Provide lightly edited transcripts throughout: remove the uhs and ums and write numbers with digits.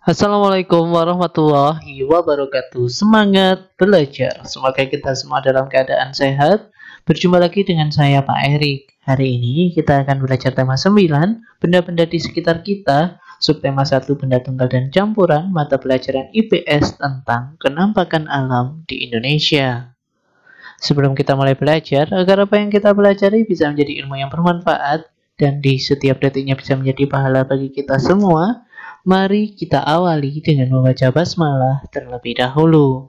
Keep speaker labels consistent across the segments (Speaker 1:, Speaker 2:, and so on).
Speaker 1: Assalamualaikum warahmatullahi wabarakatuh. Semangat belajar. Semoga kita semua dalam keadaan sehat. Berjumpa lagi dengan saya Pak Erik. Hari ini kita akan belajar tema 9, benda-benda di sekitar kita, subtema 1, benda tunggal dan campuran, mata pelajaran IPS tentang kenampakan alam di Indonesia. Sebelum kita mulai belajar, agar apa yang kita pelajari bisa menjadi ilmu yang bermanfaat dan di setiap detiknya bisa menjadi pahala bagi kita semua, mari kita awali dengan membaca basmalah terlebih dahulu.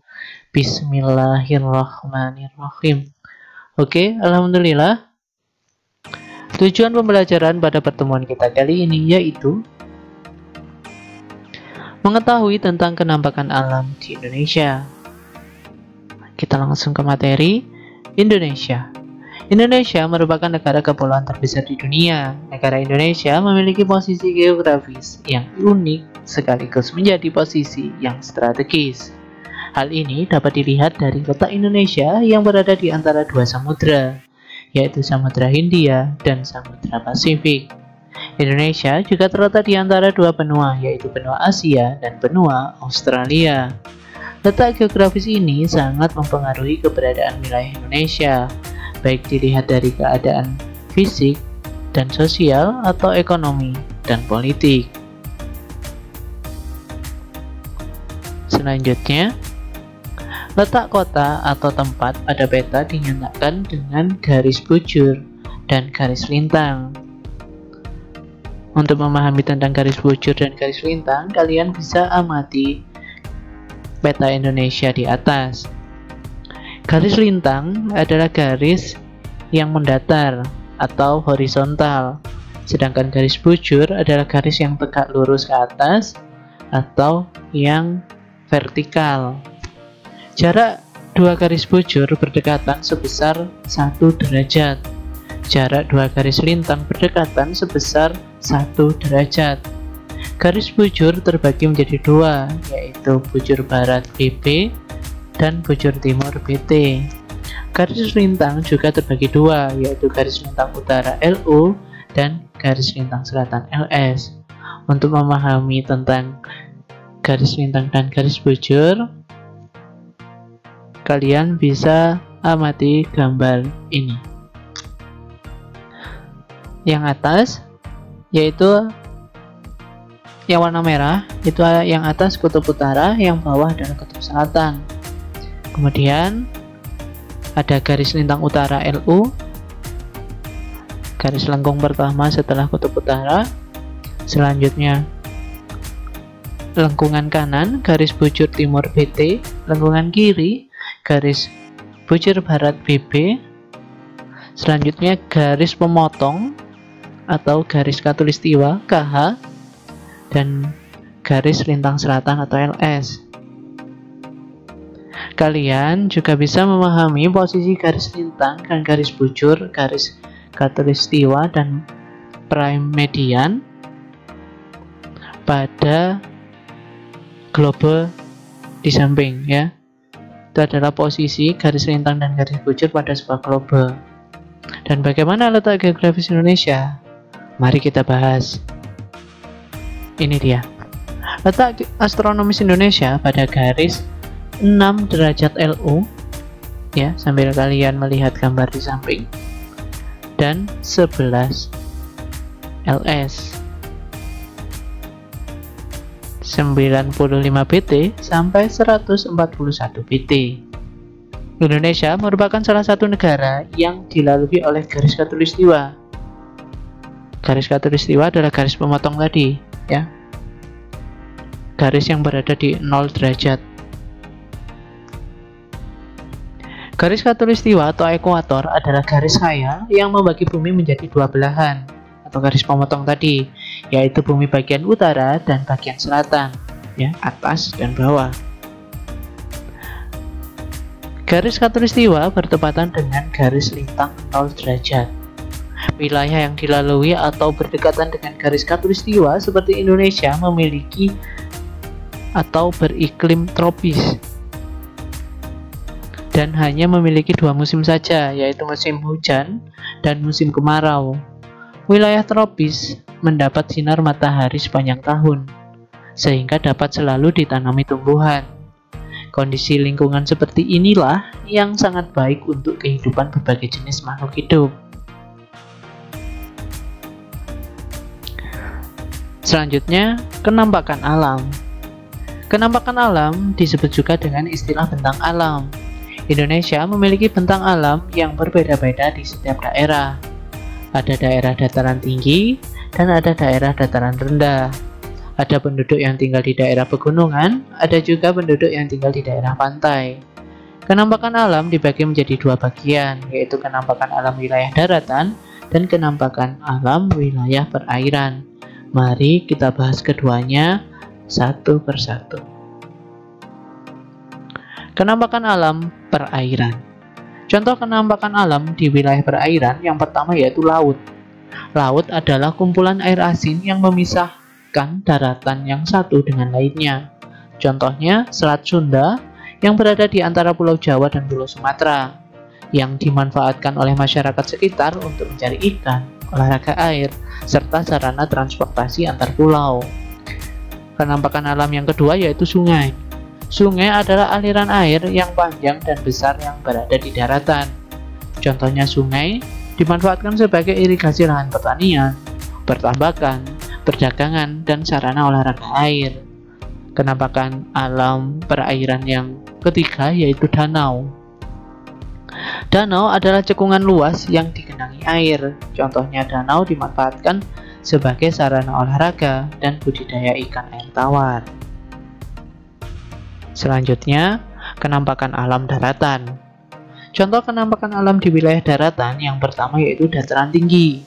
Speaker 1: Bismillahirrahmanirrahim. Oke, alhamdulillah. Tujuan pembelajaran pada pertemuan kita kali ini yaitu mengetahui tentang kenampakan alam di Indonesia. Kita langsung ke materi. Indonesia merupakan negara kepulauan terbesar di dunia. Negara Indonesia memiliki posisi geografis yang unik sekaligus menjadi posisi yang strategis. Hal ini dapat dilihat dari letak Indonesia yang berada di antara dua samudra, yaitu Samudra Hindia dan Samudra Pasifik. Indonesia juga terletak di antara dua benua, yaitu benua Asia dan benua Australia. Letak geografis ini sangat mempengaruhi keberadaan wilayah Indonesia, baik dilihat dari keadaan fisik dan sosial atau ekonomi dan politik. Selanjutnya, letak kota atau tempat pada peta dinyatakan dengan garis bujur dan garis lintang. Untuk memahami tentang garis bujur dan garis lintang, kalian bisa amati peta Indonesia di atas. Garis lintang adalah garis yang mendatar atau horizontal, sedangkan garis bujur adalah garis yang tegak lurus ke atas atau yang vertikal. Jarak dua garis bujur berdekatan sebesar 1 derajat. Jarak dua garis lintang berdekatan sebesar 1 derajat. Garis bujur terbagi menjadi dua, yaitu bujur barat BB dan bujur timur BT. Garis lintang juga terbagi dua, yaitu garis lintang utara LU dan garis lintang selatan LS. Untuk memahami tentang garis lintang dan garis bujur, kalian bisa amati gambar ini. Yang atas yaitu yang warna merah, itu yang atas kutub utara, yang bawah adalah kutub selatan. Kemudian ada garis lintang utara LU, garis lengkung pertama setelah kutub utara. Selanjutnya lengkungan kanan, garis bujur timur BT. Lengkungan kiri, garis bujur barat BB. Selanjutnya garis pemotong atau garis khatulistiwa KH, dan garis lintang selatan atau LS. Kalian juga bisa memahami posisi garis lintang dan garis bujur, garis khatulistiwa dan prime median pada globe di samping, ya. Itu adalah posisi garis lintang dan garis bujur pada sebuah globe. Dan bagaimana letak geografis Indonesia? Mari kita bahas. Ini dia letak astronomis Indonesia pada garis 6 derajat LU, ya, sambil kalian melihat gambar di samping, dan 11 LS, 95 BT sampai 141 BT. Indonesia merupakan salah satu negara yang dilalui oleh garis khatulistiwa. Garis khatulistiwa adalah garis pemotong tadi, ya, garis yang berada di 0 derajat. Garis khatulistiwa atau ekuator adalah garis khayal yang membagi bumi menjadi dua belahan atau garis pemotong tadi, yaitu bumi bagian utara dan bagian selatan, ya, atas dan bawah. Garis khatulistiwa bertepatan dengan garis lintang 0 derajat. Wilayah yang dilalui atau berdekatan dengan garis khatulistiwa seperti Indonesia memiliki atau beriklim tropis dan hanya memiliki dua musim saja, yaitu musim hujan dan musim kemarau. Wilayah tropis mendapat sinar matahari sepanjang tahun, sehingga dapat selalu ditanami tumbuhan. Kondisi lingkungan seperti inilah yang sangat baik untuk kehidupan berbagai jenis makhluk hidup. Selanjutnya, kenampakan alam. Kenampakan alam disebut juga dengan istilah bentang alam. Indonesia memiliki bentang alam yang berbeda-beda di setiap daerah. Ada daerah dataran tinggi dan ada daerah dataran rendah. Ada penduduk yang tinggal di daerah pegunungan, ada juga penduduk yang tinggal di daerah pantai. Kenampakan alam dibagi menjadi dua bagian, yaitu kenampakan alam wilayah daratan dan kenampakan alam wilayah perairan. Mari kita bahas keduanya satu persatu. Kenampakan alam perairan. Contoh kenampakan alam di wilayah perairan yang pertama yaitu laut. Laut adalah kumpulan air asin yang memisahkan daratan yang satu dengan lainnya. Contohnya Selat Sunda yang berada di antara Pulau Jawa dan Pulau Sumatera, yang dimanfaatkan oleh masyarakat sekitar untuk mencari ikan, olahraga air, serta sarana transportasi antar pulau. Kenampakan alam yang kedua yaitu sungai. Sungai adalah aliran air yang panjang dan besar yang berada di daratan. Contohnya sungai dimanfaatkan sebagai irigasi lahan pertanian, pertambakan, perdagangan, dan sarana olahraga air. Kenampakan alam perairan yang ketiga yaitu danau. Danau adalah cekungan luas yang digenangi air. Contohnya danau dimanfaatkan sebagai sarana olahraga dan budidaya ikan air tawar. Selanjutnya, kenampakan alam daratan. Contoh kenampakan alam di wilayah daratan yang pertama yaitu dataran tinggi.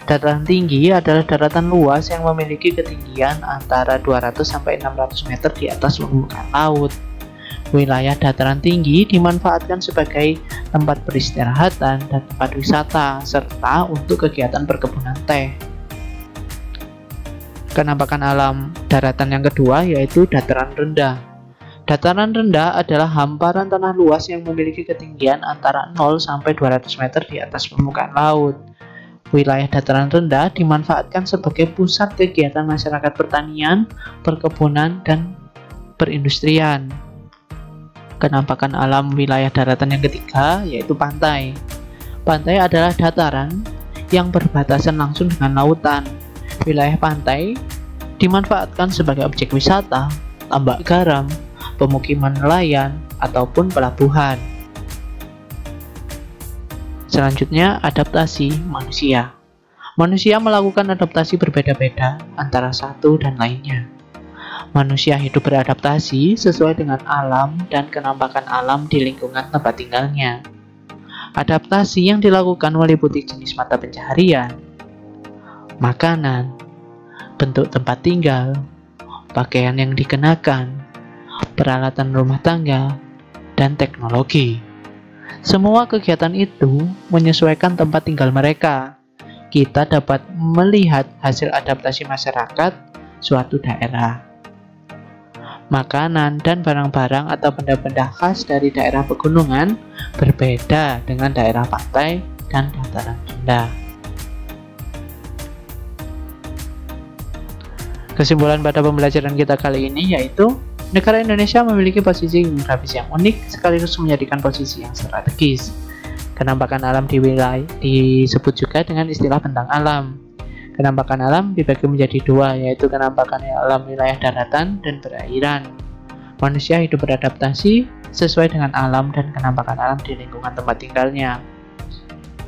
Speaker 1: Dataran tinggi adalah daratan luas yang memiliki ketinggian antara 200 sampai 600 meter di atas permukaan laut. Wilayah dataran tinggi dimanfaatkan sebagai tempat peristirahatan dan tempat wisata, serta untuk kegiatan perkebunan teh. Kenampakan alam daratan yang kedua yaitu dataran rendah. Dataran rendah adalah hamparan tanah luas yang memiliki ketinggian antara 0 sampai 200 meter di atas permukaan laut. Wilayah dataran rendah dimanfaatkan sebagai pusat kegiatan masyarakat pertanian, perkebunan, dan perindustrian. Kenampakan alam wilayah daratan yang ketiga yaitu pantai. Pantai adalah dataran yang berbatasan langsung dengan lautan. Wilayah pantai dimanfaatkan sebagai objek wisata, tambak garam, pemukiman nelayan, ataupun pelabuhan. Selanjutnya, adaptasi manusia. Manusia melakukan adaptasi berbeda-beda antara satu dan lainnya. Manusia hidup beradaptasi sesuai dengan alam dan kenampakan alam di lingkungan tempat tinggalnya. Adaptasi yang dilakukan meliputi jenis mata pencaharian, makanan, bentuk tempat tinggal, pakaian yang dikenakan, peralatan rumah tangga, dan teknologi. Semua kegiatan itu menyesuaikan tempat tinggal mereka. Kita dapat melihat hasil adaptasi masyarakat suatu daerah. Makanan dan barang-barang atau benda-benda khas dari daerah pegunungan berbeda dengan daerah pantai dan dataran rendah. Kesimpulan pada pembelajaran kita kali ini yaitu negara Indonesia memiliki posisi geografis yang unik sekaligus menjadikan posisi yang strategis. Kenampakan alam di wilayah disebut juga dengan istilah bentang alam. Kenampakan alam dibagi menjadi dua, yaitu kenampakan alam wilayah daratan dan perairan. Manusia hidup beradaptasi sesuai dengan alam dan kenampakan alam di lingkungan tempat tinggalnya.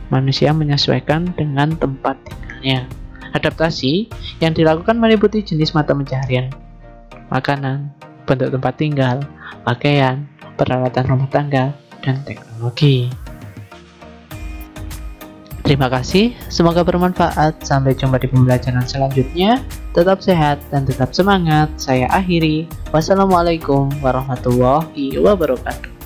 Speaker 1: Manusia menyesuaikan dengan tempat tinggalnya. Adaptasi yang dilakukan meliputi jenis mata pencaharian, makanan, bentuk tempat tinggal, pakaian, peralatan rumah tangga, dan teknologi. Terima kasih, semoga bermanfaat. Sampai jumpa di pembelajaran selanjutnya. Tetap sehat dan tetap semangat. Saya akhiri. Wassalamualaikum warahmatullahi wabarakatuh.